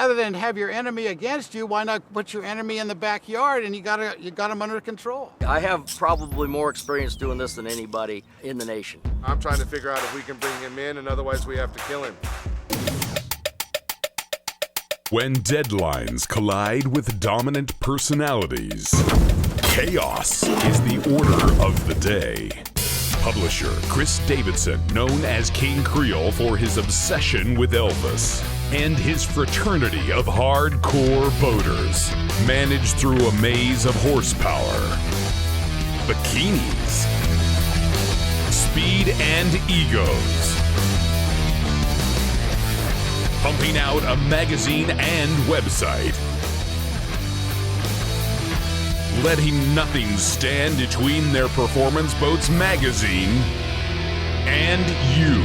rather than have your enemy against you, why not put your enemy in the backyard and you got them under control? I have probably more experience doing this than anybody in the nation. I'm trying to figure out if we can bring him in, and otherwise we have to kill him. When deadlines collide with dominant personalities, chaos is the order of the day. Publisher Chris Davidson, known as King Creole for his obsession with Elvis, and his fraternity of hardcore boaters, managed through a maze of horsepower, bikinis, speed, and egos, pumping out a magazine and website, letting nothing stand between their performance boats magazine and you.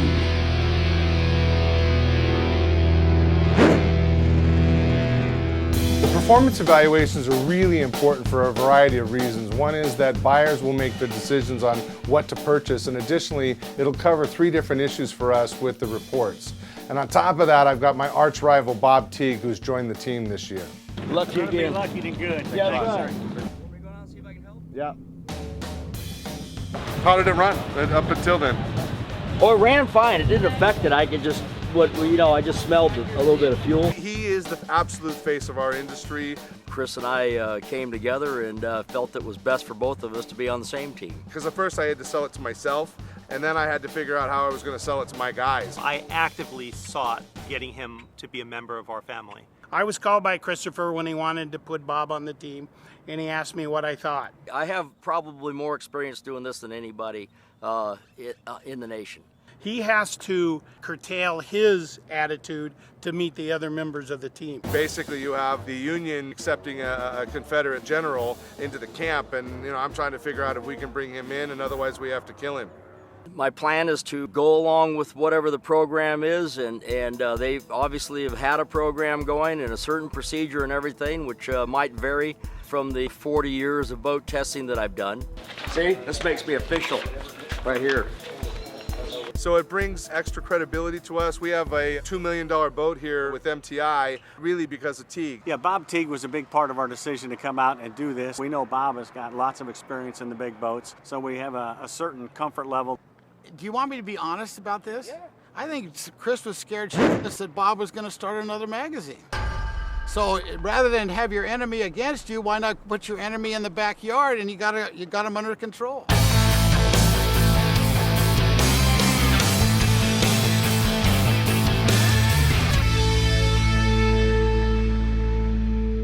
Performance evaluations are really important for a variety of reasons. One is that buyers will make the decisions on what to purchase, and additionally, it'll cover 3 different issues for us with the reports. And on top of that, I've got my arch rival, Bob Teague, who's joined the team this year. Lucky again. Lucky than good. Yeah, right. Yeah. How did it run up until then? Oh, it ran fine. It didn't affect it. I could just, I just smelled a little bit of fuel. He is the absolute face of our industry. Chris and I came together and felt it was best for both of us to be on the same team. Because at first I had to sell it to myself, and then I had to figure out how I was going to sell it to my guys. I actively sought getting him to be a member of our family. I was called by Christopher when he wanted to put Bob on the team, and he asked me what I thought. I have probably more experience doing this than anybody in the nation. He has to curtail his attitude to meet the other members of the team. Basically, you have the Union accepting a Confederate general into the camp, and I'm trying to figure out if we can bring him in, and otherwise we have to kill him. My plan is to go along with whatever the program is, and they obviously have had a program going and a certain procedure and everything, which might vary from the 40 years of boat testing that I've done. See, this makes me official right here. So it brings extra credibility to us. We have a $2 million boat here with MTI, really because of Teague. Yeah, Bob Teague was a big part of our decision to come out and do this. We know Bob has got lots of experience in the big boats, so we have a certain comfort level. Do you want me to be honest about this? Yeah. I think Chris was scared shitless that Bob was going to start another magazine. So rather than have your enemy against you, why not put your enemy in the backyard and you got them under control?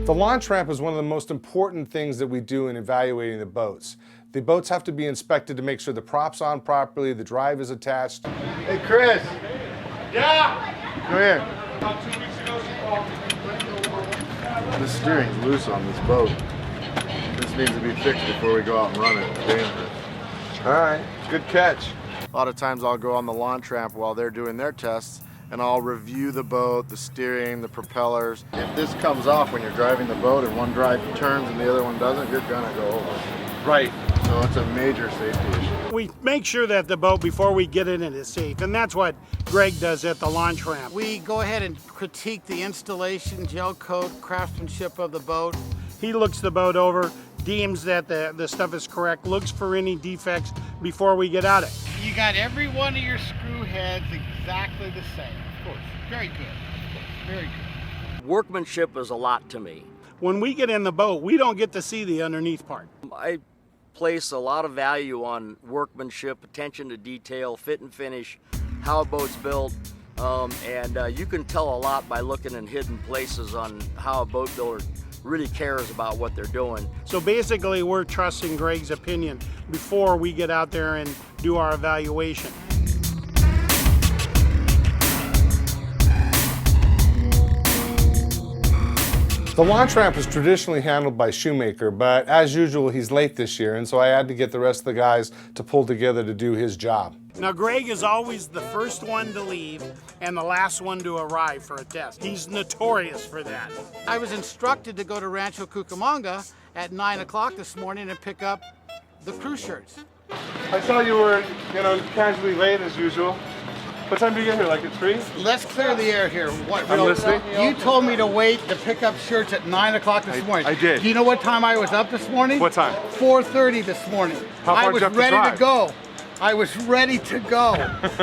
The launch ramp is one of the most important things that we do in evaluating the boats. The boats have to be inspected to make sure the prop's on properly, the drive is attached. Hey, Chris. Yeah? Come here. About 2 weeks ago, she called. The steering's loose on this boat. This needs to be fixed before we go out and run it. It's dangerous. All right, good catch. A lot of times I'll go on the launch ramp while they're doing their tests, and I'll review the boat, the steering, the propellers. If this comes off when you're driving the boat and one drive turns and the other one doesn't, you're gonna go over. Right. So it's a major safety issue. We make sure that the boat, before we get in it, is safe, and that's what Greg does at the launch ramp. We go ahead and critique the installation, gel coat, craftsmanship of the boat. He looks the boat over, deems that the stuff is correct, looks for any defects before we get at it. You got every one of your screw heads exactly the same, of course. Very good, very good. Workmanship is a lot to me. When we get in the boat, we don't get to see the underneath part. I place a lot of value on workmanship, attention to detail, fit and finish, how a boat's built, and you can tell a lot by looking in hidden places on how a boat builder really cares about what they're doing. So basically, we're trusting Greg's opinion before we get out there and do our evaluation. The launch ramp is traditionally handled by Shoemaker, but as usual, he's late this year, and so I had to get the rest of the guys to pull together to do his job. Now, Greg is always the first one to leave and the last one to arrive for a test. He's notorious for that. I was instructed to go to Rancho Cucamonga at 9 o'clock this morning and pick up the crew shirts. I saw you were, casually late as usual. What time do you get here? Like at 3? Let's clear the air here. What? I'm listening. You told me to wait to pick up shirts at 9 o'clock this morning. I did. Do you know what time I was up this morning? What time? 4:30 this morning. How far I did was you have to ready to drive? go. I was ready to go.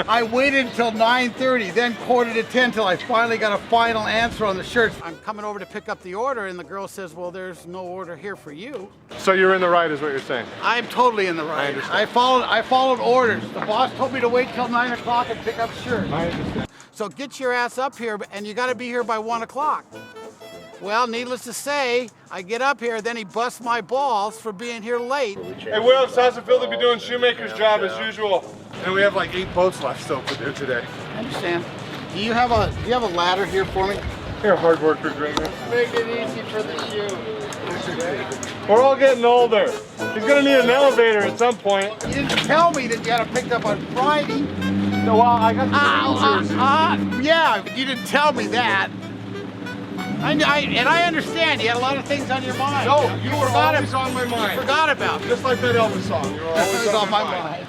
I waited until 9:30, then quarter to 10 till I finally got a final answer on the shirts. I'm coming over to pick up the order and the girl says, well, there's no order here for you. So you're in the right is what you're saying? I'm totally in the right. understand. I followed orders. The boss told me to wait till 9 o'clock and pick up shirts. I understand. So get your ass up here and you gotta be here by 1 o'clock. Well, needless to say, I get up here, then he busts my balls for being here late. Hey, Will, how's it feel to be doing shoemaker's job as usual? And we have like 8 boats left still to do today. I understand. Do you have a ladder here for me? You're a hard worker, Greg. Make it easy for the shoe. We're all getting older. He's gonna need an elevator at some point. You didn't tell me that you had to pick up on Friday. No, well, I got the Yeah, but you didn't tell me that. And I understand you had a lot of things on your mind. No, you were forgot always on my mind. Forgot about me. Just like that Elvis song. You were always It was on my mind.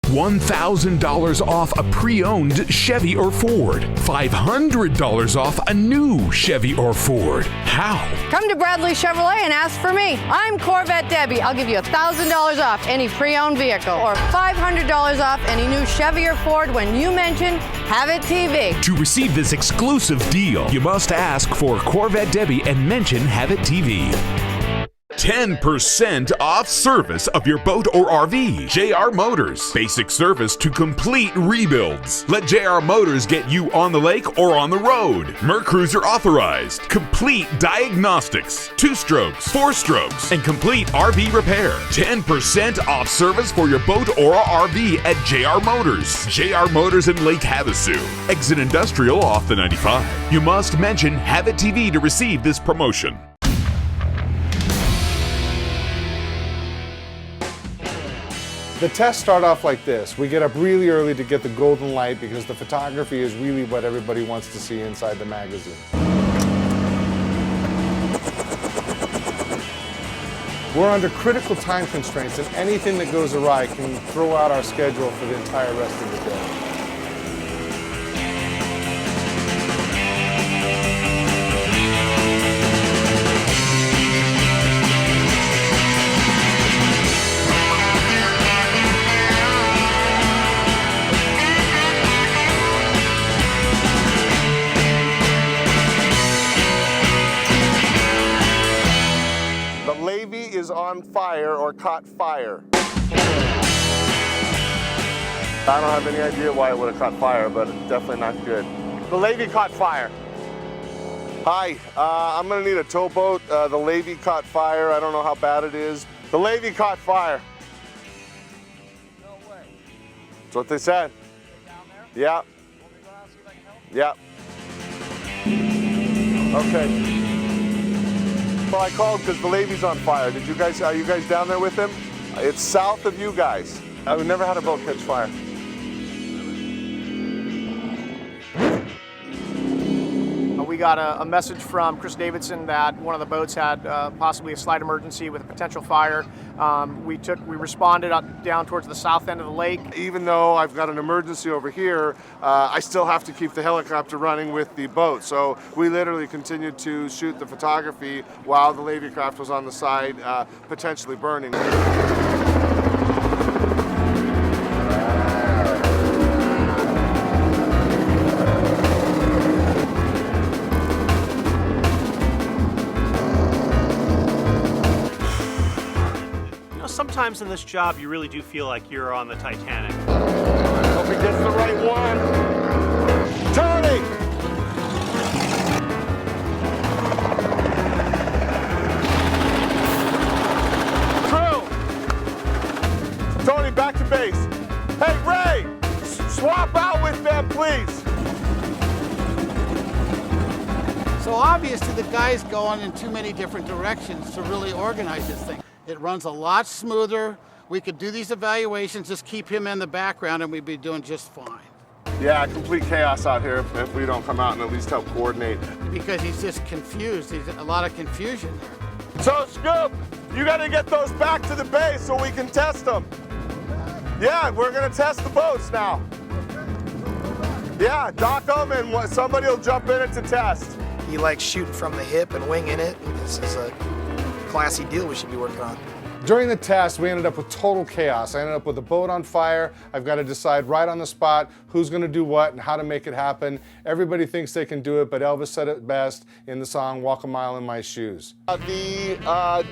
$1,000 off a pre-owned Chevy or Ford. $500 off a new Chevy or Ford. How? Come to Bradley Chevrolet and ask for me. I'm Corvette Debbie. I'll give you $1,000 off any pre-owned vehicle or $500 off any new Chevy or Ford when you mention Have It TV. To receive this exclusive deal, you must ask for Corvette Debbie and mention Have It TV. 10% off service of your boat or RV. JR Motors. Basic service to complete rebuilds. Let JR Motors get you on the lake or on the road. Mercruiser authorized. Complete diagnostics. 2-strokes, 4-strokes, and complete RV repair. 10% off service for your boat or RV at JR Motors. JR Motors in Lake Havasu. Exit Industrial off the 95. You must mention Have It TV to receive this promotion. The tests start off like this. We get up really early to get the golden light because the photography is really what everybody wants to see inside the magazine. We're under critical time constraints and anything that goes awry can throw out our schedule for the entire rest of the day. Is on fire or caught fire. I don't have any idea why it would have caught fire, but it's definitely not good. The Levy caught fire. Hi, I'm gonna need a towboat. The Levy caught fire. I don't know how bad it is. The Levy caught fire. No way. That's what they said. Down there? Yeah. Yeah. Okay. Well, I called because the Levy's on fire. Are you guys down there with him? It's south of you guys. I've never had a boat catch fire. We got a message from Chris Davidson that one of the boats had possibly a slight emergency with a potential fire. We responded down towards the south end of the lake. Even though I've got an emergency over here, I still have to keep the helicopter running with the boat. So we literally continued to shoot the photography while the Levy craft was on the side, potentially burning. Sometimes in this job, you really do feel like you're on the Titanic. Hope he gets the right one. Tony! Crew! Tony, back to base. Hey, Ray! Swap out with them, please. So obviously the guy's going in too many different directions to really organize this thing. It runs a lot smoother. We could do these evaluations, just keep him in the background and we'd be doing just fine. Yeah, complete chaos out here if we don't come out and at least help coordinate. Because he's just confused. There's a lot of confusion there. So, Scoop, you got to get those back to the base so we can test them. Yeah, we're going to test the boats now. Yeah, dock them and somebody will jump in it to test. He likes shooting from the hip and winging it. This is a classy deal we should be working on. During the test, we ended up with total chaos. I ended up with a boat on fire. I've got to decide right on the spot who's going to do what and how to make it happen. Everybody thinks they can do it, but Elvis said it best in the song Walk a Mile in My Shoes. The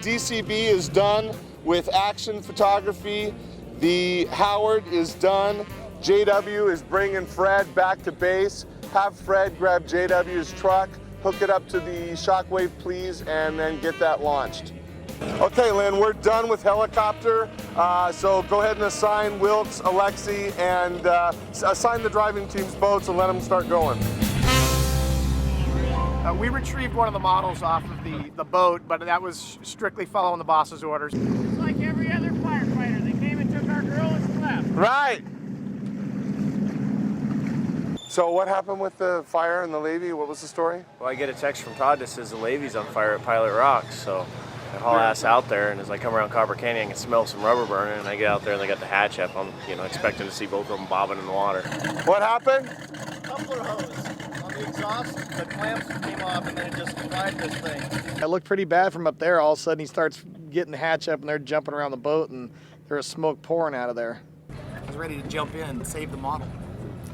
DCB is done with action photography. The Howard is done. JW is bringing Fred back to base. Have Fred grab JW's truck, hook it up to the Shockwave, please, and then get that launched. Okay, Lynn, we're done with helicopter, so go ahead and assign Wilkes, Alexi, and assign the driving team's boats and let them start going. We retrieved one of the models off of the boat, but that was strictly following the boss's orders. It's like every other firefighter. They came and took our girl and left. Right. So what happened with the fire in the Levy? What was the story? Well, I get a text from Todd that says the Levy's on fire at Pilot Rocks, so I haul ass out there, and as I come around Copper Canyon, I can smell some rubber burning, and I get out there and they got the hatch up. I'm, expecting to see both of them bobbing in the water. What happened? Coupler hose on the exhaust, the clamps came off, and then it just fried this thing. It looked pretty bad from up there. All of a sudden, he starts getting the hatch up, and they're jumping around the boat, and there's smoke pouring out of there. I was ready to jump in and save the model.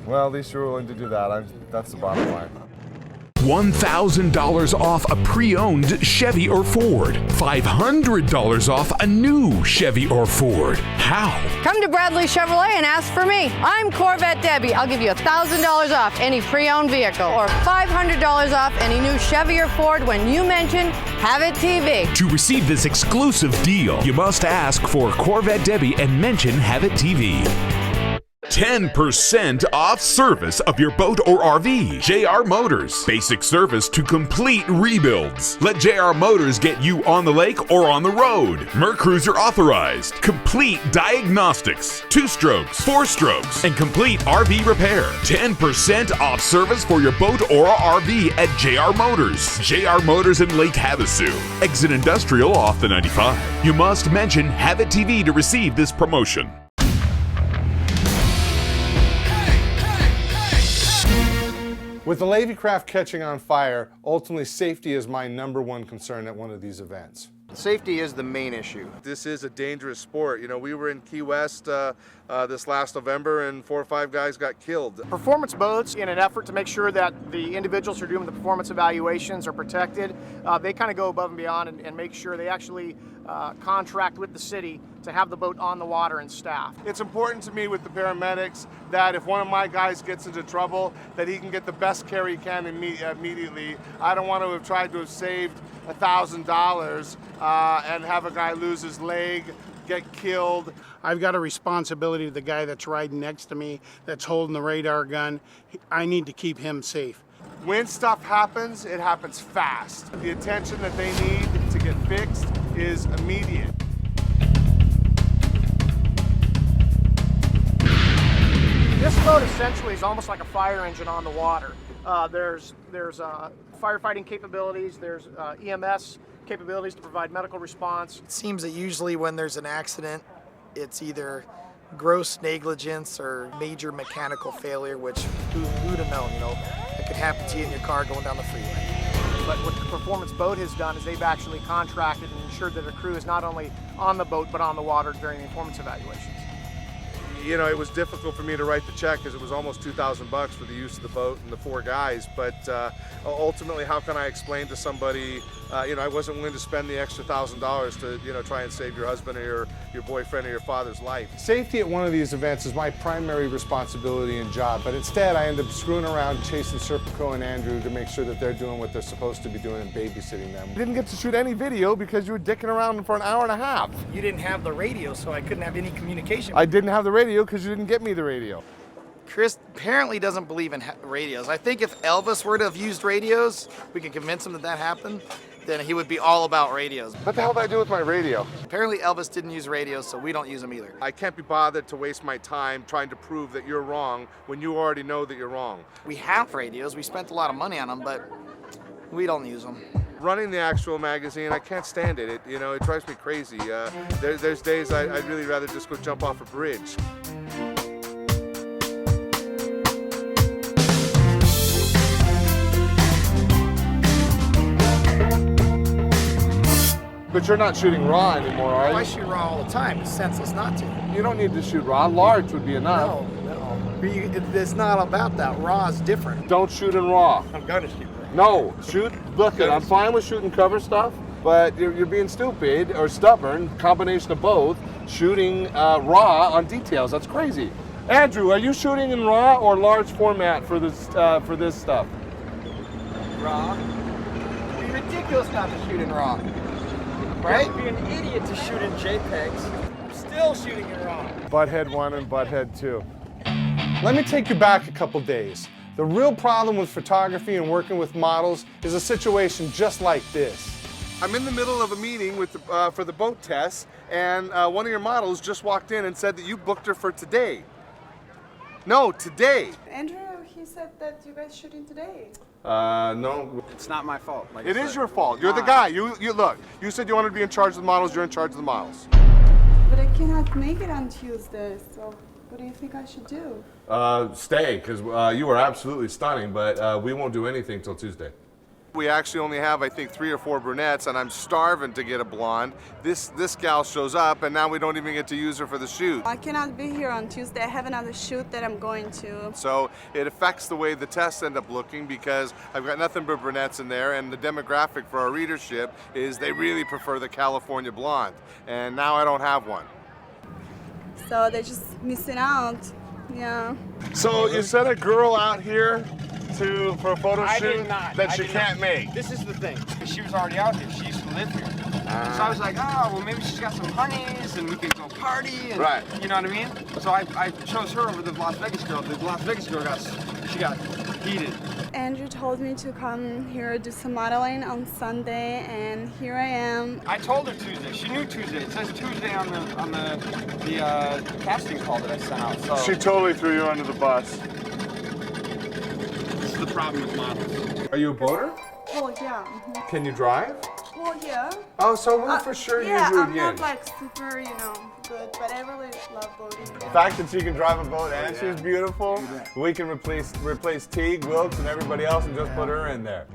Well, at least you were willing to do that. That's the bottom line. $1,000 off a pre-owned Chevy or Ford. $500 off a new Chevy or Ford. How? Come to Bradley Chevrolet and ask for me. I'm Corvette Debbie. I'll give you $1,000 off any pre-owned vehicle or $500 off any new Chevy or Ford when you mention Have It TV. To receive this exclusive deal, you must ask for Corvette Debbie and mention Have It TV. 10% off service of your boat or RV. JR Motors. Basic service to complete rebuilds. Let JR Motors get you on the lake or on the road. Mercruiser authorized. Complete diagnostics. 2-strokes, 4-strokes, and complete RV repair. 10% off service for your boat or RV at JR Motors. JR Motors in Lake Havasu. Exit Industrial off the 95. You must mention Have It TV to receive this promotion. With the Levy craft catching on fire, ultimately safety is my #1 concern at one of these events. Safety is the main issue. This is a dangerous sport. We were in Key West this last November, and 4 or 5 guys got killed. Performance boats, in an effort to make sure that the individuals who are doing the performance evaluations are protected, they kind of go above and beyond and make sure they actually contract with the city to have the boat on the water and staffed. It's important to me with the paramedics that if one of my guys gets into trouble, that he can get the best care he can immediately. I don't want to have tried to have saved $1,000 and have a guy lose his leg, get killed. I've got a responsibility to the guy that's riding next to me, that's holding the radar gun. I need to keep him safe. When stuff happens, it happens fast. The attention that they need to get fixed is immediate. This boat essentially is almost like a fire engine on the water. There's firefighting capabilities, there's EMS capabilities to provide medical response. It seems that usually when there's an accident, it's either gross negligence or major mechanical failure, which who'd have known, it could happen to you in your car going down the freeway. But what the performance boat has done is they've actually contracted and ensured that their crew is not only on the boat but on the water during the performance evaluations. It was difficult for me to write the check because it was almost $2,000 for the use of the boat and the 4 guys. But ultimately, how can I explain to somebody, I wasn't willing to spend the extra $1,000 to, try and save your husband or your boyfriend or your father's life. Safety at one of these events is my primary responsibility and job, but instead I end up screwing around chasing Serpico and Andrew to make sure that they're doing what they're supposed to be doing and babysitting them. I didn't get to shoot any video because you were dicking around for an hour and a half. You didn't have the radio, so I couldn't have any communication. I didn't have the radio because you didn't get me the radio. Chris apparently doesn't believe in radios. I think if Elvis were to have used radios, we could convince him that happened, then he would be all about radios. What the hell did I do with my radio? Apparently Elvis didn't use radios, so we don't use them either. I can't be bothered to waste my time trying to prove that you're wrong when you already know that you're wrong. We have radios. We spent a lot of money on them, but we don't use them. Running the actual magazine, I can't stand it. It drives me crazy. There's days I'd really rather just go jump off a bridge. But you're not shooting raw anymore, are you? I shoot raw all the time. It's senseless not to. You don't need to shoot raw. Large would be enough. No. It's not about that. Raw is different. Don't shoot in raw. I'm gonna shoot raw. No, shoot. Look, I'm fine with shooting cover stuff, but you're being stupid or stubborn. Combination of both. Shooting raw on details. That's crazy. Andrew, are you shooting in raw or large format for this stuff? Raw. It'd be ridiculous not to shoot in raw. Right? You'd be an idiot to shoot in JPEGs. I'm still shooting in raw. Butthead 1 and Butthead 2. Let me take you back a couple days. The real problem with photography and working with models is a situation just like this. I'm in the middle of a meeting with for the boat test, and one of your models just walked in and said that you booked her for today. No, today. Andrew, he said that you guys shooting today. No. It's not my fault. Like It is your fault. You're the guy. You look. You said you wanted to be in charge of the models. You're in charge of the models. But I cannot make it on Tuesday, so what do you think I should do? Stay, because you are absolutely stunning, but we won't do anything till Tuesday. We actually only have, I think, 3 or 4 brunettes, and I'm starving to get a blonde. This gal shows up, and now we don't even get to use her for the shoot. I cannot be here on Tuesday. I have another shoot that I'm going to. So it affects the way the tests end up looking, because I've got nothing but brunettes in there, and the demographic for our readership is they really prefer the California blonde, and now I don't have one. So they're just missing out. Yeah. So you sent a girl out here for a photo shoot that she can't make. This is the thing. She was already out here. She used to live here. So I was like, oh, well, maybe she's got some honeys and we can go party. And, right. You know what I mean? So I chose her over the Las Vegas girl. The Las Vegas girl got heated. Andrew told me to come here do some modeling on Sunday, and here I am. I told her Tuesday. She knew Tuesday. It says Tuesday on the casting call that I sent out. So She totally threw you under the bus. this is the problem with models. Are you a boater? Oh, yeah. Mm-hmm. Can you drive? Well, yeah. Oh, so we'll for sure yeah, use you I'm again. not like super, good, but I really love boating. The fact that she can drive a boat and she's beautiful, we can replace Teague, Wilkes, and everybody else and just put her in there.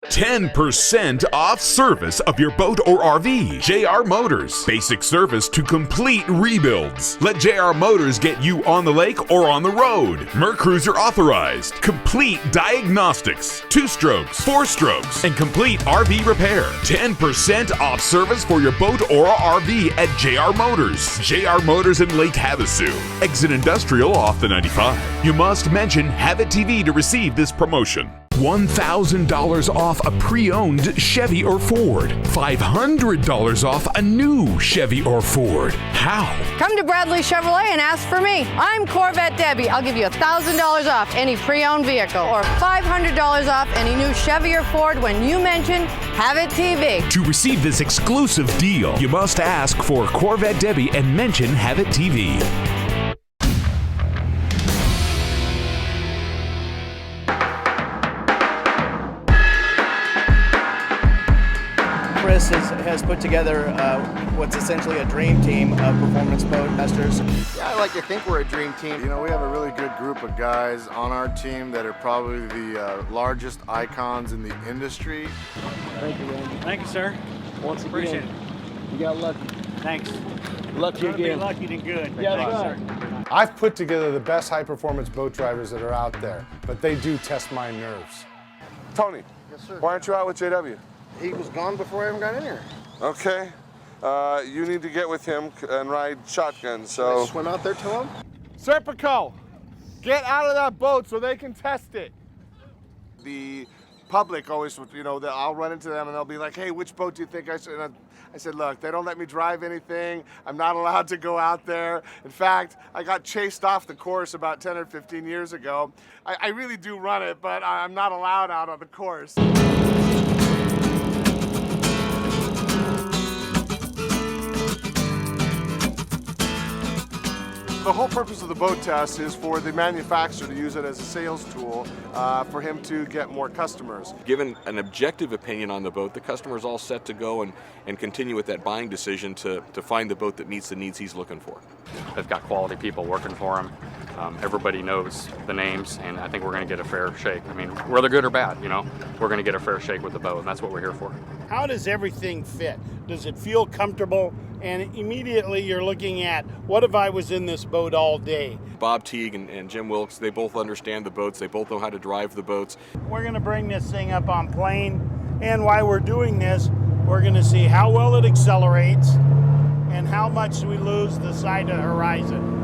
10% off service of your boat or RV. JR Motors. Basic service to complete rebuilds. Let JR Motors get you on the lake or on the road. Mercruiser authorized. Complete diagnostics. 2 strokes, 4 strokes, and complete RV repair. 10% off service for your boat or RV at JR Motors. JR Motors in Lake Havasu. Exit Industrial off the 95. You must mention Have It TV to receive this promotion. $1,000 off a pre-owned Chevy or Ford. $500 off a new Chevy or Ford. How? Come to Bradley Chevrolet and ask for me. I'm Corvette Debbie. I'll give you $1,000 off any pre-owned vehicle or $500 off any new Chevy or Ford when you mention Have It TV. To receive this exclusive deal, you must ask for Corvette Debbie and mention Have It TV. Chris has put together what's essentially a dream team of performance boat testers. Yeah, I like to think we're a dream team. You know, we have a really good group of guys on our team that are probably the largest icons in the industry. Thank you, Randy. Thank you, sir. Once again, Appreciate it. you got lucky. Thanks. Lucky Better again. be lucky than good. Yeah, Thanks, sir. I've put together the best high-performance boat drivers that are out there, but they do test my nerves. Tony, Yes, sir. why aren't you out with JW? He was gone before I even got in here. Okay. You need to get with him and ride shotgun, so... Swim out there to him? Serpico, get out of that boat so they can test it. The public always, I'll run into them and they'll be like, hey, which boat do you think I should... I said, look, they don't let me drive anything. I'm not allowed to go out there. In fact, I got chased off the course about 10 or 15 years ago. I really do run it, but I'm not allowed out on the course. The whole purpose of the boat test is for the manufacturer to use it as a sales tool for him to get more customers. Given an objective opinion on the boat, the customer is all set to go and continue with that buying decision to find the boat that meets the needs he's looking for. They've got quality people working for them. Everybody knows the names, and I think we're going to get a fair shake. I mean, whether good or bad, you know, we're going to get a fair shake with the boat, and that's what we're here for. How does everything fit? Does it feel comfortable? And immediately you're looking at, what if I was in this boat all day? Bob Teague and Jim Wilkes, they both understand the boats. They both know how to drive the boats. We're going to bring this thing up on plane, and while we're doing this, we're going to see how well it accelerates and how much we lose the side of the horizon.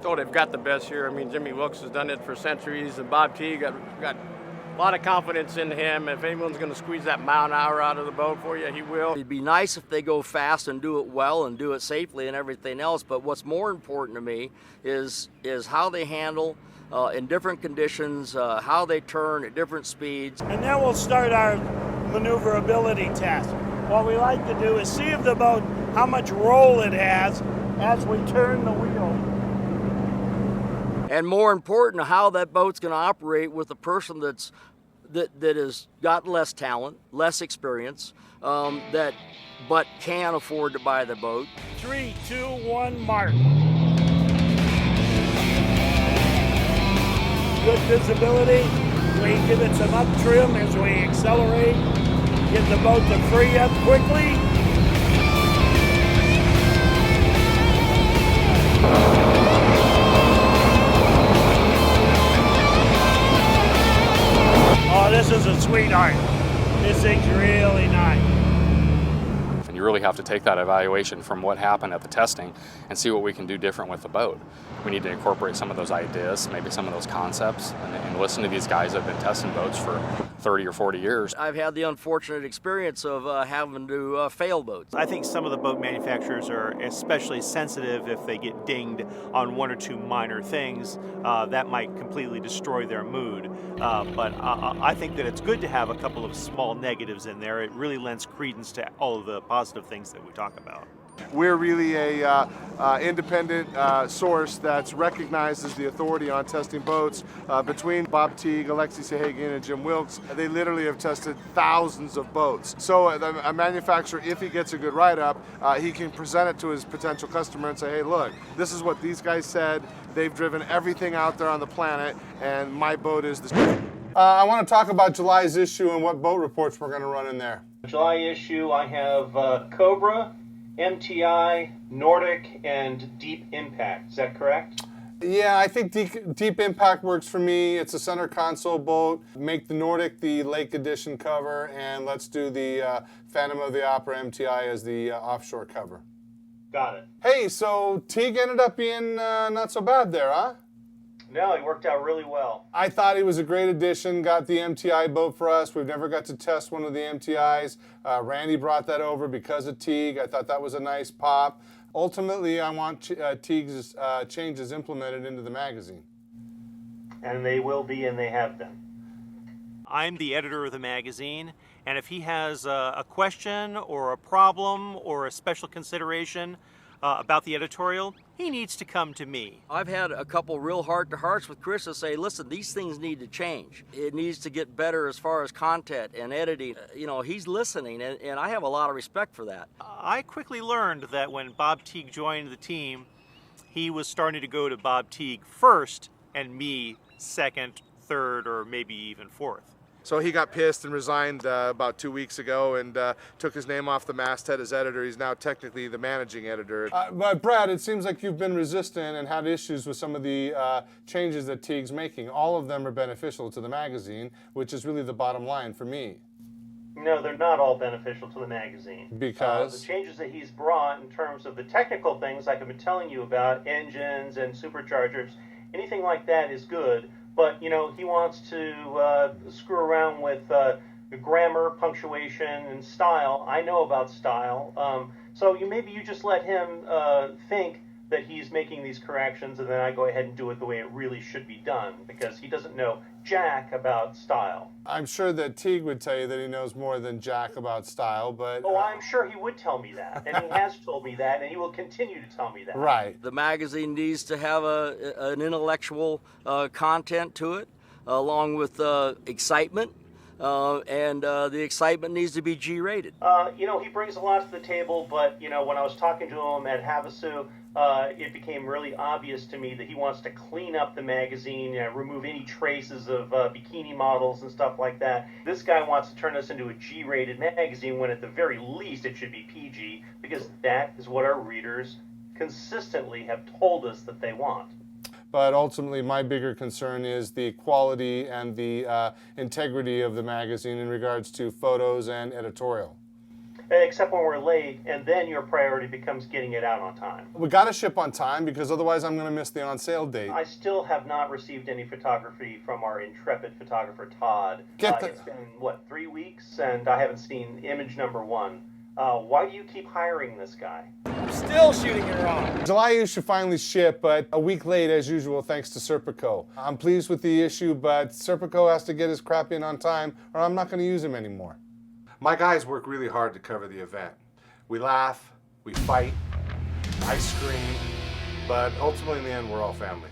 Oh, they've got the best here. I mean, Jimmy Wilkes has done it for centuries, and Bob Teague, got a lot of confidence in him. If anyone's going to squeeze that mile an hour out of the boat for you, he will. It'd be nice if they go fast and do it well and do it safely and everything else, but what's more important to me is how they handle in different conditions, how they turn at different speeds. And then we'll start our maneuverability test. What we like to do is see if the boat, how much roll it has as we turn the wheel. And more important, how that boat's going to operate with a person that has got less talent, less experience, but can afford to buy the boat. 3, 2, 1, mark. Good visibility. We give it some up trim as we accelerate. Get the boat to free up quickly. Oh, this is a sweetheart. This thing's really nice. And you really have to take that evaluation from what happened at the testing and see what we can do different with the boat. We need to incorporate some of those ideas, maybe some of those concepts, and listen to these guys that have been testing boats for 30 or 40 years. I've had the unfortunate experience of having to fail boats. I think some of the boat manufacturers are especially sensitive if they get dinged on one or two minor things. That might completely destroy their mood. But I think that it's good to have a couple of small negatives in there. It really lends credence to all of the positive things that we talk about. We're really a independent source that's recognized as the authority on testing boats. Between Bob Teague, Alexi Sahagian, and Jim Wilkes, they literally have tested thousands of boats. So a manufacturer, if he gets a good write-up, he can present it to his potential customer and say, hey, look, this is what these guys said. They've driven everything out there on the planet, and my boat is the... I want to talk about July's issue and what boat reports we're going to run in there. July issue, I have Cobra, MTI, Nordic, and Deep Impact. Is that correct? Yeah, I think Deep Impact works for me. It's a center console boat. Make the Nordic the Lake Edition cover, and let's do the Phantom of the Opera MTI as the offshore cover. Got it. Hey, so Teague ended up being not so bad there, huh? No, he worked out really well. I thought he was a great addition, got the MTI boat for us. We've never got to test one of the MTIs. Randy brought that over because of Teague. I thought that was a nice pop. Ultimately, I want Teague's changes implemented into the magazine. And they will be, and they have been. I'm the editor of the magazine, and if he has a question or a problem or a special consideration about the editorial, he needs to come to me. I've had a couple real heart-to-hearts with Chris to say, listen, these things need to change. It needs to get better as far as content and editing. You know, he's listening, and I have a lot of respect for that. I quickly learned that when Bob Teague joined the team, he was starting to go to Bob Teague first and me second, third, or maybe even fourth. So he got pissed and resigned about 2 weeks ago and took his name off the masthead as editor. He's now technically the managing editor. But Brad, it seems like you've been resistant and had issues with some of the changes that Teague's making. All of them are beneficial to the magazine, which is really the bottom line for me. No, they're not all beneficial to the magazine. Because? The changes that he's brought in terms of the technical things like I've been telling you about, engines and superchargers, anything like that is good. But, you know, he wants to screw around with grammar, punctuation, and style. I know about style. So maybe you just let him think that he's making these corrections, and then I go ahead and do it the way it really should be done, because he doesn't know jack about style. I'm sure that Teague would tell you that he knows more than jack about style, but... Oh, I'm sure he would tell me that, and he has told me that, and he will continue to tell me that. Right. The magazine needs to have an intellectual content to it, along with excitement. and the excitement needs to be G-rated. You know, he brings a lot to the table, but, you know, when I was talking to him at Havasu, it became really obvious to me that he wants to clean up the magazine, remove any traces of bikini models and stuff like that. This guy wants to turn us into a G-rated magazine when at the very least it should be PG, because that is what our readers consistently have told us that they want. But ultimately, my bigger concern is the quality and the integrity of the magazine in regards to photos and editorial. Except when we're late, and then your priority becomes getting it out on time. We got to ship on time, because otherwise I'm going to miss the on-sale date. I still have not received any photography from our intrepid photographer, Todd. It's been, what, 3 weeks, and I haven't seen image number 1. Why do you keep hiring this guy? I'm still shooting it wrong. July issue should finally ship, but a week late as usual thanks to Serpico. I'm pleased with the issue, but Serpico has to get his crap in on time, or I'm not going to use him anymore. My guys work really hard to cover the event. We laugh, we fight, I scream, but ultimately in the end we're all family.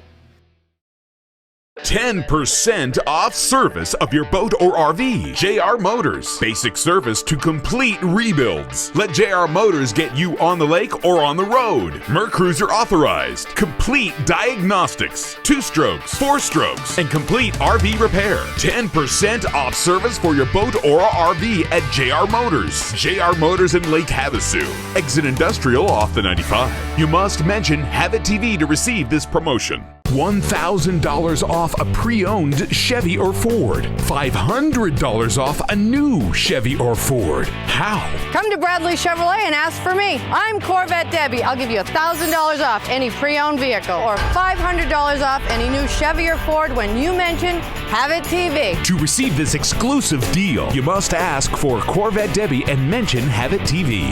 10% off service of your boat or RV. JR Motors. Basic service to complete rebuilds. Let JR Motors get you on the lake or on the road. Mercruiser authorized. Complete diagnostics. 2 strokes, 4 strokes, and complete RV repair. 10% off service for your boat or RV at JR Motors. JR Motors in Lake Havasu. Exit Industrial off the 95. You must mention Have It TV to receive this promotion. $1,000 off a pre-owned Chevy or Ford. $500 off a new Chevy or Ford. How? Come to Bradley Chevrolet and ask for me. I'm Corvette Debbie. I'll give you $1,000 off any pre-owned vehicle or $500 off any new Chevy or Ford when you mention Have It TV. To receive this exclusive deal, you must ask for Corvette Debbie and mention Have It TV.